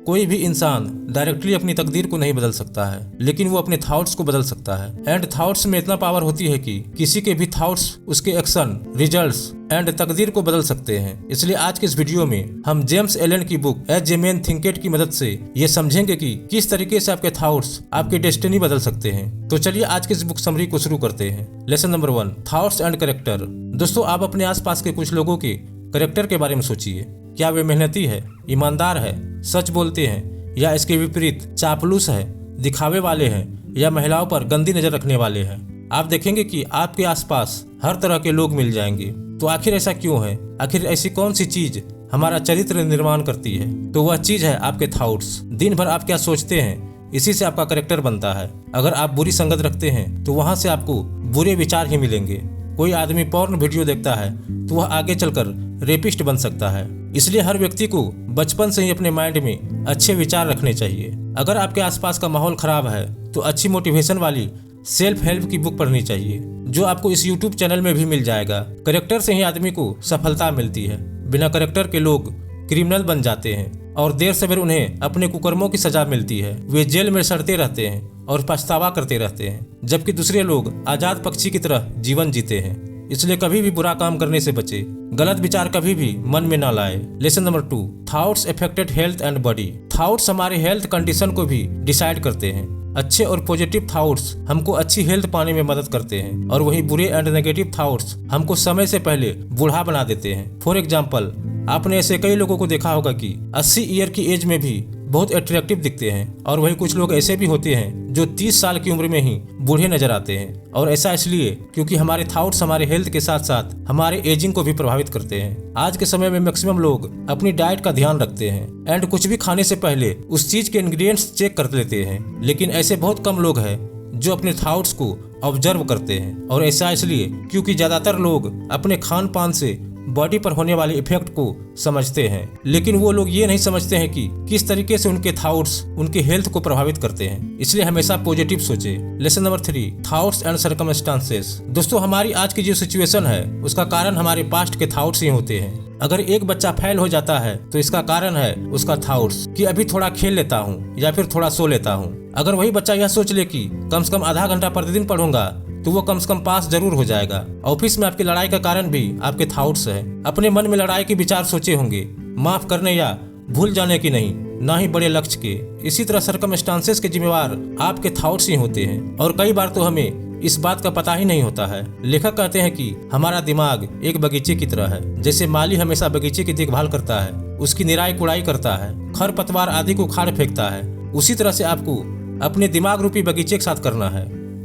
कोई भी इंसान डायरेक्टली अपनी तकदीर को नहीं बदल सकता है, लेकिन वो अपने थॉट्स को बदल सकता है। एंड थॉट्स में इतना पावर होती है कि किसी के भी थॉट्स उसके एक्शन, रिजल्ट्स एंड तकदीर को बदल सकते हैं। इसलिए आज के इस वीडियो में हम जेम्स एलन की book as a man thinketh की मदद से ये समझेंगे कि किस तरीके से आपके थॉट्स आपकी डेस्टिनी बदल सकते हैं। तो चलिए आज की इस बुक समरी को शुरू करते हैं। Lesson number 1, thoughts and character. दोस्तों, आप अपने आसपास के कुछ लोगों के कैरेक्टर के बारे में सोचिए। क्या वे मेहनती है, ईमानदार है, सच बोलते हैं, या इसके विपरीत चापलूस है, दिखावे वाले हैं, या महिलाओं पर गंदी नजर रखने वाले हैं। आप देखेंगे कि आपके आसपास हर तरह के लोग मिल जाएंगे। तो आखिर ऐसा क्यों है? आखिर ऐसी कौन सी चीज हमारा चरित्र निर्माण करती है? तो वह चीज है आपके थॉट्स। दिन भर आप क्या सोचते हैं, इसी से आपका कैरेक्टर बनता है। अगर आप बुरी संगत रखते हैं तो वहां से आपको बुरे विचार ही मिलेंगे। कोई आदमी पॉर्न वीडियो देखता है तो वह आगे चलकर रेपिस्ट बन सकता है। इसलिए हर व्यक्ति को बचपन से ही अपने माइंड में अच्छे विचार रखने चाहिए। अगर आपके आसपास का माहौल खराब है तो अच्छी मोटिवेशन वाली सेल्फ हेल्प की बुक पढ़नी चाहिए, जो आपको इस YouTube चैनल में भी मिल जाएगा। कैरेक्टर से ही आदमी को सफलता मिलती है। बिना कैरेक्टर के लोग क्रिमिनल बन जाते हैं और देर सवेर उन्हें अपने कुकर्मों की सजा मिलती है। वे जेल में सड़ते रहते हैं और पछतावा करते रहते हैं, जबकि दूसरे लोग आजाद पक्षी की तरह जीवन जीते हैं। इसलिए कभी भी बुरा काम करने से बचे। गलत विचार कभी भी मन में ना लाए। Lesson number 2, thoughts affected health and body. Thoughts हमारे हेल्थ कंडीशन को भी डिसाइड करते हैं। अच्छे और पॉजिटिव थॉट्स हमको अच्छी हेल्थ पाने में मदद करते हैं, और वहीं बुरे एंड नेगेटिव थॉट्स हमको समय से पहले बूढ़ा बना देते हैं। फॉर एग्जाम्पल, आपने ऐसे कई लोगों को देखा होगा कि 80 ईयर की एज में भी बहुत अट्रैक्टिव दिखते हैं, और वहीं कुछ लोग ऐसे भी होते हैं जो 30 साल की उम्र में ही बूढ़े नजर आते हैं। और ऐसा इसलिए क्योंकि हमारे थॉट्स हमारे हेल्थ के साथ साथ हमारे एजिंग को भी प्रभावित करते हैं। आज के समय में मैक्सिमम लोग अपनी डाइट का ध्यान रखते हैं एंड कुछ भी खाने से पहले उस चीज के इंग्रेडिएंट्स चेक कर लेते हैं, लेकिन ऐसे बहुत कम लोग हैं जो अपने थॉट्स को ऑब्जर्व करते हैं। और ऐसा इसलिए क्योंकि ज्यादातर लोग अपने खान पान से बॉडी पर होने वाले इफेक्ट को समझते हैं, लेकिन वो लोग ये नहीं समझते हैं कि किस तरीके से उनके थॉट्स उनके हेल्थ को प्रभावित करते हैं। इसलिए हमेशा पॉजिटिव सोचे। Lesson number 3, thoughts and circumstances. दोस्तों, हमारी आज की जो सिचुएशन है उसका कारण हमारे पास्ट के थॉट्स ही होते हैं। अगर एक बच्चा फेल हो जाता है तो इसका कारण है उसका थॉट्स कि अभी थोड़ा खेल लेता हूँ या फिर थोड़ा सो लेता हूँ। अगर वही बच्चा यह सोच ले कि कम से कम आधा घंटा प्रतिदिन पढ़ूंगा तो वो कम से कम पास जरूर हो जाएगा। ऑफिस में आपकी लड़ाई का कारण भी आपके थॉट्स है। अपने मन में लड़ाई के विचार सोचे होंगे, माफ करने या भूल जाने की नहीं, ना ही बड़े लक्ष्य के। इसी तरह सर्कमस्टांसेस के जिम्मेवार आपके थॉट्स ही होते हैं, और कई बार तो हमें इस बात का पता ही नहीं होता है। लेखक कहते हैं कि हमारा दिमाग एक बगीचे की तरह है। जैसे माली हमेशा बगीचे की देखभाल करता है, उसकी निराई कुड़ाई करता है, खरपतवार आदि को उखाड़ फेंकता है, उसी तरह से आपको अपने दिमाग रूपी बगीचे के साथ करना है।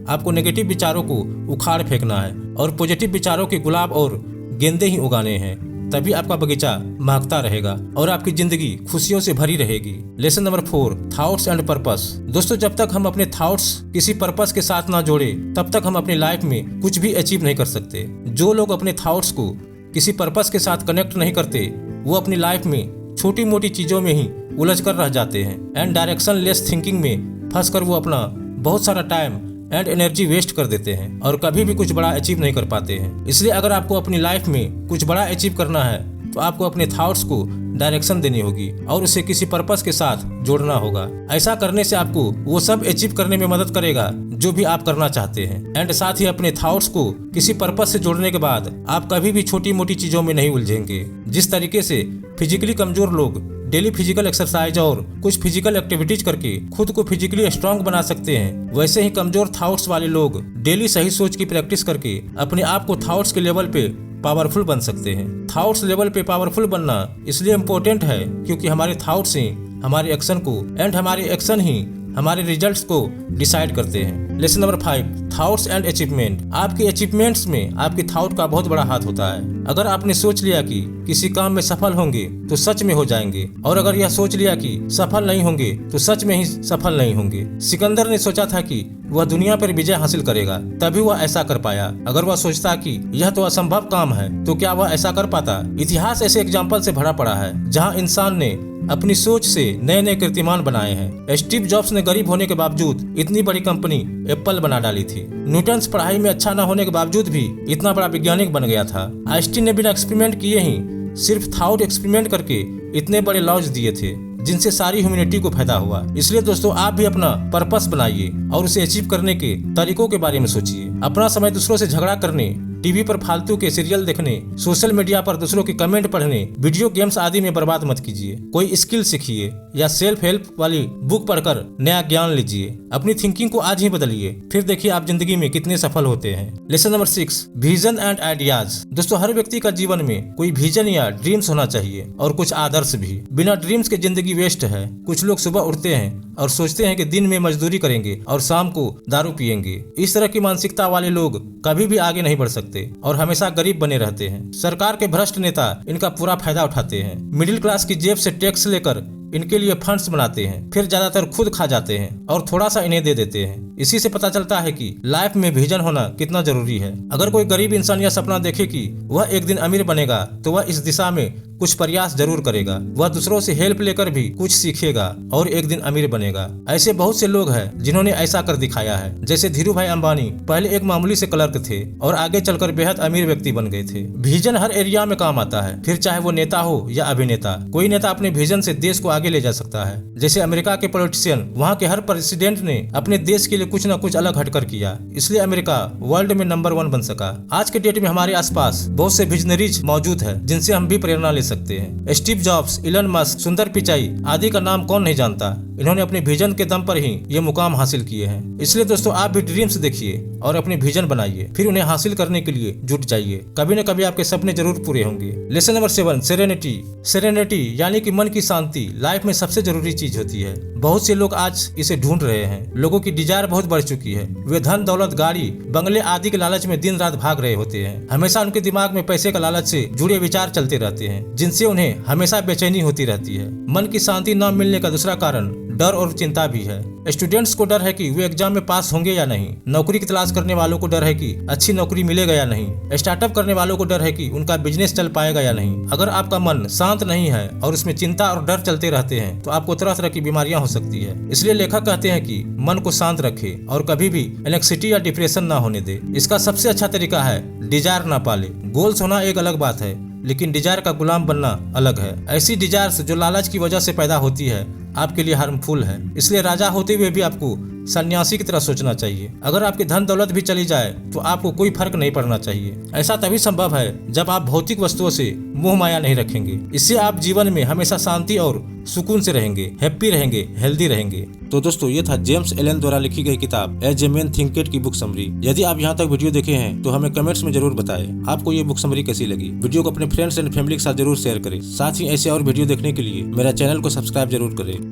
आपको नेगेटिव विचारों को उखाड़ फेंकना है और पॉजिटिव विचारों के गुलाब और गेंदे ही उगाने हैं। तभी आपका बगीचा महकता रहेगा और आपकी जिंदगी खुशियों से भरी रहेगी। Lesson number 4, thoughts and purpose. दोस्तों, जब तक हम अपने थॉट्स किसी पर्पस के साथ ना जोड़े तब तक हम अपनी लाइफ में कुछ भी अचीव नहीं कर सकते। जो लोग अपने थॉट्स को किसी पर्पस के साथ कनेक्ट नहीं करते वो अपनी लाइफ में छोटी मोटी चीजों में ही उलझ कर रह जाते हैं एंड डायरेक्शन लेस थिंकिंग में फंस कर वो अपना बहुत सारा टाइम एंड एनर्जी वेस्ट कर देते हैं और कभी भी कुछ बड़ा अचीव नहीं कर पाते हैं। इसलिए अगर आपको अपनी लाइफ में कुछ बड़ा अचीव करना है तो आपको अपने थॉट्स को डायरेक्शन देनी होगी और उसे किसी पर्पस के साथ जोड़ना होगा। ऐसा करने से आपको वो सब अचीव करने में मदद करेगा जो भी आप करना चाहते हैं। एंड साथ ही अपने थॉट्स को किसी पर्पस से जोड़ने के बाद आप कभी भी छोटी मोटी चीजों में नहीं उलझेंगे। जिस तरीके से फिजिकली कमजोर लोग डेली फिजिकल एक्सरसाइज और कुछ फिजिकल एक्टिविटीज करके खुद को फिजिकली स्ट्रांग बना सकते हैं, वैसे ही कमजोर थॉट्स वाले लोग डेली सही सोच की प्रैक्टिस करके अपने आप को थॉट्स के लेवल पे पावरफुल बन सकते हैं। थॉट्स लेवल पे पावरफुल बनना इसलिए इम्पोर्टेंट है क्योंकि हमारे थॉट्स ही हमारे एक्शन को एंड हमारे एक्शन ही हमारे रिजल्ट्स को डिसाइड करते हैं। Lesson number 5, thoughts and achievement. आपके अचीवमेंट्स में आपके थॉट का बहुत बड़ा हाथ होता है। अगर आपने सोच लिया कि किसी काम में सफल होंगे तो सच में हो जाएंगे, और अगर यह सोच लिया कि सफल नहीं होंगे तो सच में ही सफल नहीं होंगे। सिकंदर ने सोचा था कि वह दुनिया पर विजय हासिल करेगा, तभी वह ऐसा कर पाया। अगर वह सोचता कि यह तो असंभव काम है तो क्या वह ऐसा कर पाता? इतिहास ऐसे एग्जाम्पल से भरा पड़ा है जहाँ इंसान ने अपनी सोच से नए नए कीर्तिमान बनाए हैं। स्टीव जॉब्स ने गरीब होने के बावजूद इतनी बड़ी कंपनी एप्पल बना डाली थी। न्यूटन पढ़ाई में अच्छा न होने के बावजूद भी इतना बड़ा वैज्ञानिक बन गया था। आइंस्टीन ने बिना एक्सपेरिमेंट किए ही सिर्फ थॉट एक्सपेरिमेंट करके इतने बड़े लॉज दिए थे। जिनसे सारी ह्यूमैनिटी को फायदा हुआ। इसलिए दोस्तों आप भी अपना पर्पस बनाइए और उसे अचीव करने के तरीकों के बारे में सोचिए। अपना समय दूसरों से झगड़ा करने, टीवी पर फालतू के सीरियल देखने, सोशल मीडिया पर दूसरों के कमेंट पढ़ने, वीडियो गेम्स आदि में बर्बाद मत कीजिए। कोई स्किल सीखिए या सेल्फ हेल्प वाली बुक पढ़कर नया ज्ञान लीजिए। अपनी थिंकिंग को आज ही बदलिए, फिर देखिए आप जिंदगी में कितने सफल होते हैं। Lesson number 6, vision and ideas. दोस्तों हर व्यक्ति का जीवन में कोई विजन या ड्रीम्स होना चाहिए और कुछ आदर्श भी। बिना ड्रीम्स के जिंदगी वेस्ट है। कुछ लोग सुबह उठते हैं और सोचते हैं कि दिन में मजदूरी करेंगे और शाम को दारू पिएंगे। इस तरह की मानसिकता वाले लोग कभी भी आगे नहीं बढ़ सकते और हमेशा गरीब बने रहते हैं। सरकार के भ्रष्ट नेता इनका पूरा फायदा उठाते हैं। मिडिल क्लास की जेब से टैक्स लेकर इनके लिए फंड्स बनाते हैं, फिर ज्यादातर खुद खा जाते हैं और थोड़ा सा इन्हें दे देते हैं। इसी से पता चलता है कि लाइफ में विजन होना कितना जरूरी है। अगर कोई गरीब इंसान यह सपना देखे कि वह एक दिन अमीर बनेगा तो वह इस दिशा में कुछ प्रयास जरूर करेगा। वह दूसरों से हेल्प लेकर भी कुछ सीखेगा और एक दिन अमीर बनेगा। ऐसे बहुत से लोग हैं जिन्होंने ऐसा कर दिखाया है। जैसे धीरू भाई अंबानी पहले एक मामूली से क्लर्क थे और आगे चलकर बेहद अमीर व्यक्ति बन गए थे। विजन हर एरिया में काम आता है, फिर चाहे वो नेता हो या अभिनेता। कोई नेता अपने विजन से देश को आगे ले जा सकता है। जैसे अमेरिका के पॉलिटिशियन, वहाँ के हर प्रेसिडेंट ने अपने देश के लिए कुछ न कुछ अलग हटकर किया, इसलिए अमेरिका वर्ल्ड में नंबर 1 बन सका। आज के डेट में हमारे आसपास बहुत से विजनरीज मौजूद है जिनसे हम भी प्रेरणा ले सकते हैं। स्टीव जॉब्स, इलन मस्क, सुंदर पिचाई आदि का नाम कौन नहीं जानता। इन्होंने अपने विजन के दम पर ही ये मुकाम हासिल किए हैं। इसलिए दोस्तों आप भी ड्रीम्स देखिए और अपने विजन बनाइए, फिर उन्हें हासिल करने के लिए जुट जाइए। कभी न कभी आपके सपने जरूर पूरे होंगे। Lesson number 7, serenity. सेरेनिटी यानी कि मन की शांति लाइफ में सबसे जरूरी चीज होती है। बहुत से लोग आज इसे ढूंढ रहे हैं। लोगों की डिजायर बहुत बढ़ चुकी है। वे धन, दौलत, गाड़ी, बंगले आदि के लालच में दिन रात भाग रहे होते हैं। हमेशा उनके दिमाग में पैसे का लालच से जुड़े विचार चलते रहते हैं, जिनसे उन्हें हमेशा बेचैनी होती रहती है। मन की शांति न मिलने का दूसरा कारण डर और चिंता भी है। स्टूडेंट्स को डर है कि वे एग्जाम में पास होंगे या नहीं। नौकरी की तलाश करने वालों को डर है कि अच्छी नौकरी मिलेगा या नहीं। स्टार्टअप करने वालों को डर है कि उनका बिजनेस चल पाएगा या नहीं। अगर आपका मन शांत नहीं है और उसमें चिंता और डर चलते रहते हैं तो आपको तरह तरह की बीमारियां हो सकती है। इसलिए लेखक कहते हैं कि मन को शांत रखे और कभी भी एंग्जायटी या डिप्रेशन ना होने दे। इसका सबसे अच्छा तरीका है डिजायर ना पाले। गोल्स होना एक अलग बात है, लेकिन डिजायर का गुलाम बनना अलग है। ऐसी डिजायर्स जो लालच की वजह से पैदा होती है आपके लिए हार्मफुल है। इसलिए राजा होते हुए भी आपको सन्यासी की तरह सोचना चाहिए। अगर आपकी धन दौलत भी चली जाए तो आपको कोई फर्क नहीं पड़ना चाहिए। ऐसा तभी संभव है जब आप भौतिक वस्तुओं से मोह माया नहीं रखेंगे। इससे आप जीवन में हमेशा शांति और सुकून से रहेंगे, हैप्पी रहेंगे, हेल्दी रहेंगे। तो दोस्तों ये था जेम्स एलन द्वारा लिखी गई किताब as a man thinketh की बुक समरी। यदि आप यहाँ तक वीडियो देखे हैं तो हमें कमेंट्स में जरूर बताएं आपको ये बुक समरी कैसी लगी। वीडियो को अपने फ्रेंड्स एंड फैमिली के साथ जरूर शेयर करें। साथ ही ऐसे और वीडियो देखने के लिए मेरा चैनल को सब्सक्राइब जरूर करें।